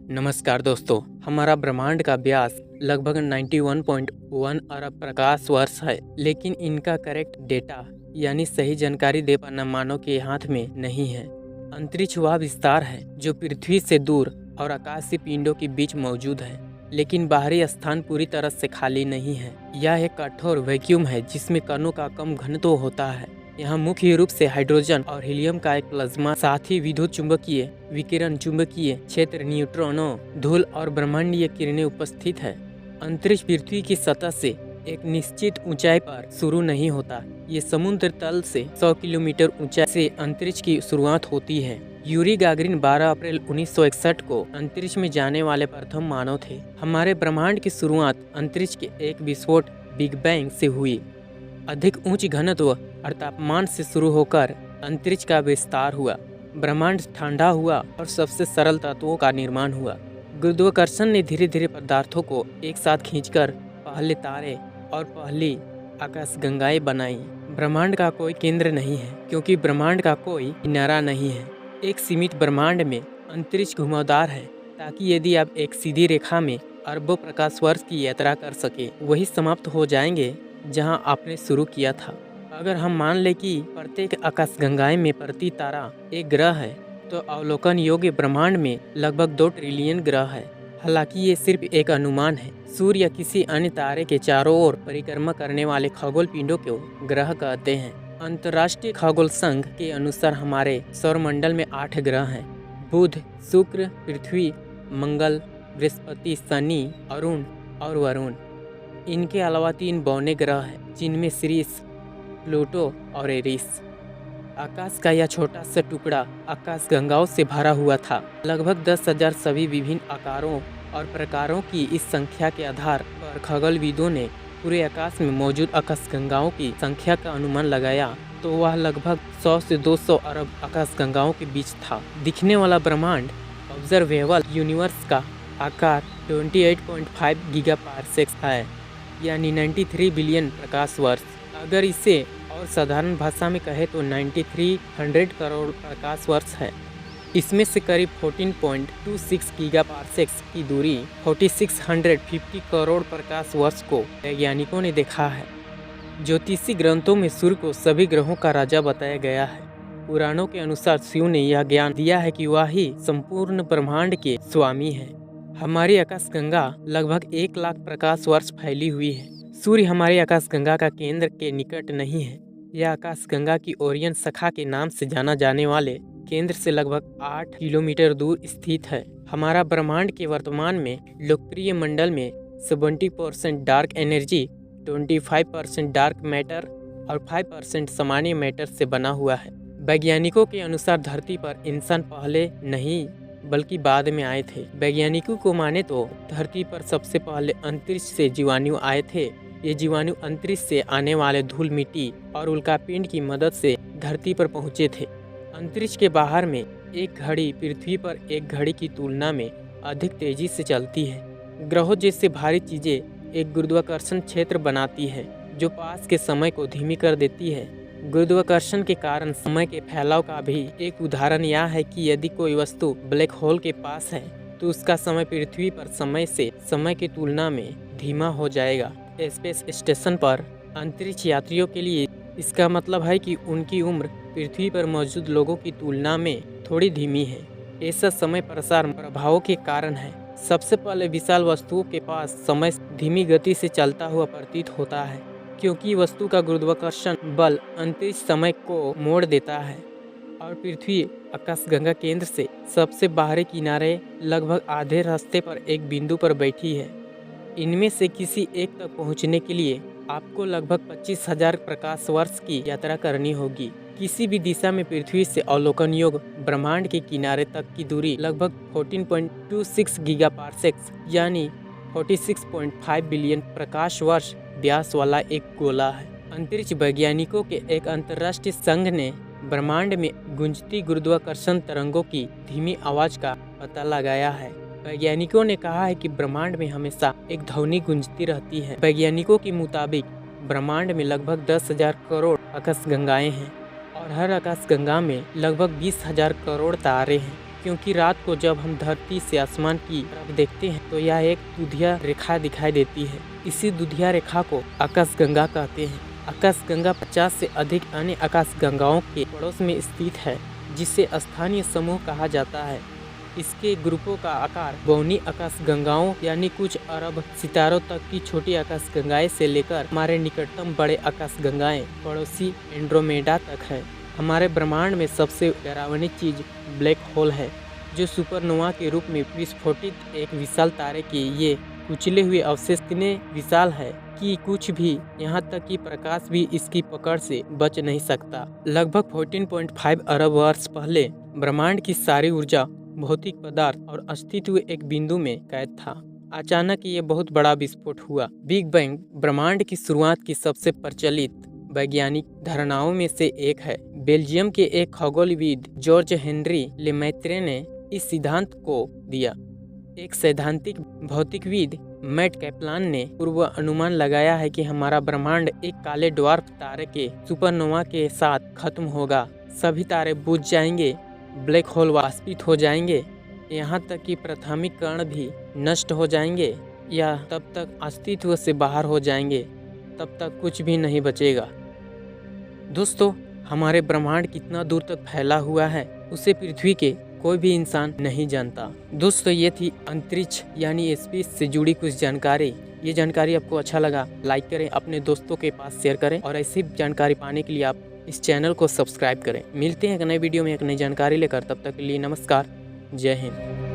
नमस्कार दोस्तों, हमारा ब्रह्मांड का व्यास लगभग 91.1 अरब प्रकाश वर्ष है, लेकिन इनका करेक्ट डेटा यानी सही जानकारी दे पाना मानव के हाथ में नहीं है। अंतरिक्ष वह विस्तार है जो पृथ्वी से दूर और आकाशीय पिंडों के बीच मौजूद है, लेकिन बाहरी स्थान पूरी तरह से खाली नहीं है। यह एक कठोर वैक्यूम है जिसमें कणों का कम घनत्व होता है। यहाँ मुख्य रूप से हाइड्रोजन और हीलियम का एक प्लाज्मा, साथ ही विद्युत चुंबकीय विकिरण, चुंबकीय क्षेत्र, न्यूट्रॉनों, धूल और ब्रह्मांडीय किरणें उपस्थित है। अंतरिक्ष पृथ्वी की सतह से एक निश्चित ऊंचाई पर शुरू नहीं होता। ये समुद्र तल से 100 किलोमीटर ऊंचाई से अंतरिक्ष की शुरुआत होती है। यूरी गागरिन 12 अप्रैल 1961 को अंतरिक्ष में जाने वाले प्रथम मानव थे। हमारे ब्रह्मांड की शुरुआत अंतरिक्ष के एक विस्फोट बिग बैंग से हुई। अधिक उच्च घनत्व और तापमान से शुरू होकर अंतरिक्ष का विस्तार हुआ। ब्रह्मांड ठंडा हुआ और सबसे सरल तत्वों का निर्माण हुआ। गुरुत्वाकर्षण ने धीरे धीरे पदार्थों को एक साथ खींचकर पहले तारे और पहली आकाशगंगाएं बनाई। ब्रह्मांड का कोई केंद्र नहीं है क्योंकि ब्रह्मांड का कोई किनारा नहीं है। एक सीमित ब्रह्मांड में अंतरिक्ष घुमावदार है ताकि यदि आप एक सीधी रेखा में अरबों प्रकाश वर्ष की यात्रा कर सके, वही समाप्त हो जाएंगे जहां आपने शुरू किया था। अगर हम मान लें कि प्रत्येक आकाशगंगाएं में प्रति तारा एक ग्रह है, तो अवलोकन योग्य ब्रह्मांड में लगभग 2 ट्रिलियन ग्रह है। हालांकि ये सिर्फ एक अनुमान है। सूर्य या किसी अन्य तारे के चारों ओर परिक्रमा करने वाले खगोल पिंडों को ग्रह कहते हैं। अंतर्राष्ट्रीय खगोल संघ के अनुसार हमारे सौरमंडल में 8 ग्रह हैं: बुध, शुक्र, पृथ्वी, मंगल, बृहस्पति, शनि, अरुण और वरुण। इनके अलावा 3 बौने ग्रह हैं जिनमें सीरिस, प्लूटो और एरिस। आकाश का यह छोटा सा टुकड़ा आकाशगंगाओं से भरा हुआ था। लगभग 10,000 सभी विभिन्न आकारों और प्रकारों की इस संख्या के आधार पर खगोलविदों ने पूरे आकाश में मौजूद आकाशगंगाओं की संख्या का अनुमान लगाया, तो वह लगभग 100 से 200 अरब आकाशगंगाओं के बीच था। दिखने वाला ब्रह्मांड ऑब्जर्वेबल यूनिवर्स का आकार 28.5 गीगापार्सेक है, यानी 93 बिलियन प्रकाश वर्ष। अगर इसे और साधारण भाषा में कहे तो 9300 करोड़ प्रकाश वर्ष है। इसमें से करीब 14.26 गीगापार्सेक की दूरी 4650 करोड़ प्रकाश वर्ष को वैज्ञानिकों ने देखा है। ज्योतिषी ग्रंथों में सूर्य को सभी ग्रहों का राजा बताया गया है। पुराणों के अनुसार शिव ने यह ज्ञान दिया है कि वह ही संपूर्ण ब्रह्मांड के स्वामी है। हमारी आकाशगंगा लगभग 1 लाख प्रकाश वर्ष फैली हुई है। सूर्य हमारी आकाशगंगा का केंद्र के निकट नहीं है। यह आकाशगंगा की ओरियन शाखा के नाम से जाना जाने वाले केंद्र से लगभग 8 किलोमीटर दूर स्थित है। हमारा ब्रह्मांड के वर्तमान में लोकप्रिय मंडल में 70% डार्क एनर्जी, 25% डार्क मैटर और 5% सामान्य मैटर से बना हुआ है। वैज्ञानिकों के अनुसार धरती पर इंसान पहले नहीं बल्कि बाद में आए थे। वैज्ञानिकों को माने तो धरती पर सबसे पहले अंतरिक्ष से जीवाणु आए थे। ये जीवाणु अंतरिक्ष से आने वाले धूल, मिट्टी और उल्कापिंड की मदद से धरती पर पहुंचे थे। अंतरिक्ष के बाहर में एक घड़ी पृथ्वी पर एक घड़ी की तुलना में अधिक तेजी से चलती है। ग्रहों जैसे भारी चीजें एक गुरुत्वाकर्षण क्षेत्र बनाती है जो पास के समय को धीमी कर देती है। गुरुत्वाकर्षण के कारण समय के फैलाव का भी एक उदाहरण यह है कि यदि कोई वस्तु ब्लैक होल के पास है तो उसका समय पृथ्वी पर समय की तुलना में धीमा हो जाएगा। स्पेस स्टेशन पर अंतरिक्ष यात्रियों के लिए इसका मतलब है कि उनकी उम्र पृथ्वी पर मौजूद लोगों की तुलना में थोड़ी धीमी है। ऐसा समय प्रसार प्रभावों के कारण है। सबसे पहले विशाल वस्तुओं के पास समय धीमी गति से चलता हुआ प्रतीत होता है क्योंकि वस्तु का गुरुत्वाकर्षण बल अंतरिक्ष समय को मोड़ देता है और पृथ्वी आकाशगंगा केंद्र से सबसे बाहरी किनारे लगभग आधे रास्ते पर एक बिंदु पर बैठी है। इनमें से किसी एक तक पहुंचने के लिए आपको लगभग 25,000 प्रकाश वर्ष की यात्रा करनी होगी। किसी भी दिशा में पृथ्वी से अवलोकन योग्य ब्रह्मांड के किनारे तक की दूरी लगभग 14.26 गीगापार्सेक यानी 46.5 बिलियन प्रकाश वर्ष व्यास वाला एक गोला है। अंतरिक्ष वैज्ञानिकों के एक अंतर्राष्ट्रीय संघ ने ब्रह्मांड में गूंजती गुरुत्वाकर्षण तरंगों की धीमी आवाज का पता लगाया है। वैज्ञानिकों ने कहा है कि ब्रह्मांड में हमेशा एक ध्वनि गूंजती रहती है। वैज्ञानिकों के मुताबिक ब्रह्मांड में लगभग 10,000 करोड़ आकाशगंगाएं हैं और हर आकाशगंगा में लगभग 20,000 करोड़ तारे हैं। क्योंकि रात को जब हम धरती से आसमान की तरफ देखते हैं तो यह एक दुधिया रेखा दिखाई देती है। इसी दुधिया रेखा को आकाशगंगा कहते हैं। आकाशगंगा 50 से अधिक अन्य आकाशगंगाओं के पड़ोस में स्थित है, जिसे स्थानीय समूह कहा जाता है। इसके ग्रुपों का आकार बौनी आकाशगंगाओं यानी कुछ अरब सितारों तक की छोटी आकाशगंगाएं से लेकर हमारे निकटतम बड़े आकाशगंगाएं पड़ोसी एंड्रोमेडा तक है। हमारे ब्रह्मांड में सबसे डरावनी चीज ब्लैक होल है, जो सुपरनोवा के रूप में विस्फोटित एक विशाल तारे के ये कुचले हुए अवशेष इतने विशाल है कि कुछ भी, यहाँ तक कि प्रकाश भी इसकी पकड़ से बच नहीं सकता। लगभग 14.5 अरब वर्ष पहले ब्रह्मांड की सारी ऊर्जा, भौतिक पदार्थ और अस्तित्व एक बिंदु में कैद था। अचानक ये बहुत बड़ा विस्फोट हुआ। बिग बैंग ब्रह्मांड की शुरुआत की सबसे प्रचलित वैज्ञानिक धारणाओं में से एक है। बेल्जियम के एक खगोलविद जॉर्ज हेनरी लेमैत्रे ने इस सिद्धांत को दिया। एक सैद्धांतिक भौतिकविद मैट कैप्लान ने पूर्व अनुमान लगाया है कि हमारा ब्रह्मांड एक काले ड्वार्फ तारे के सुपरनोवा के साथ खत्म होगा। सभी तारे बुझ जाएंगे, ब्लैक होल वाष्पित हो जाएंगे, यहाँ तक कि प्राथमिक कण भी नष्ट हो जाएंगे या तब तक अस्तित्व से बाहर हो जाएंगे। तब तक कुछ भी नहीं बचेगा। दोस्तों, हमारे ब्रह्मांड कितना दूर तक फैला हुआ है उसे पृथ्वी के कोई भी इंसान नहीं जानता। दोस्तों, ये थी अंतरिक्ष यानी स्पेस से जुड़ी कुछ जानकारी। ये जानकारी आपको अच्छा लगा, लाइक करें, अपने दोस्तों के पास शेयर करें और ऐसी जानकारी पाने के लिए आप इस चैनल को सब्सक्राइब करें। मिलते हैं एक नए वीडियो में एक नई जानकारी लेकर। तब तक के लिए नमस्कार, जय हिंद।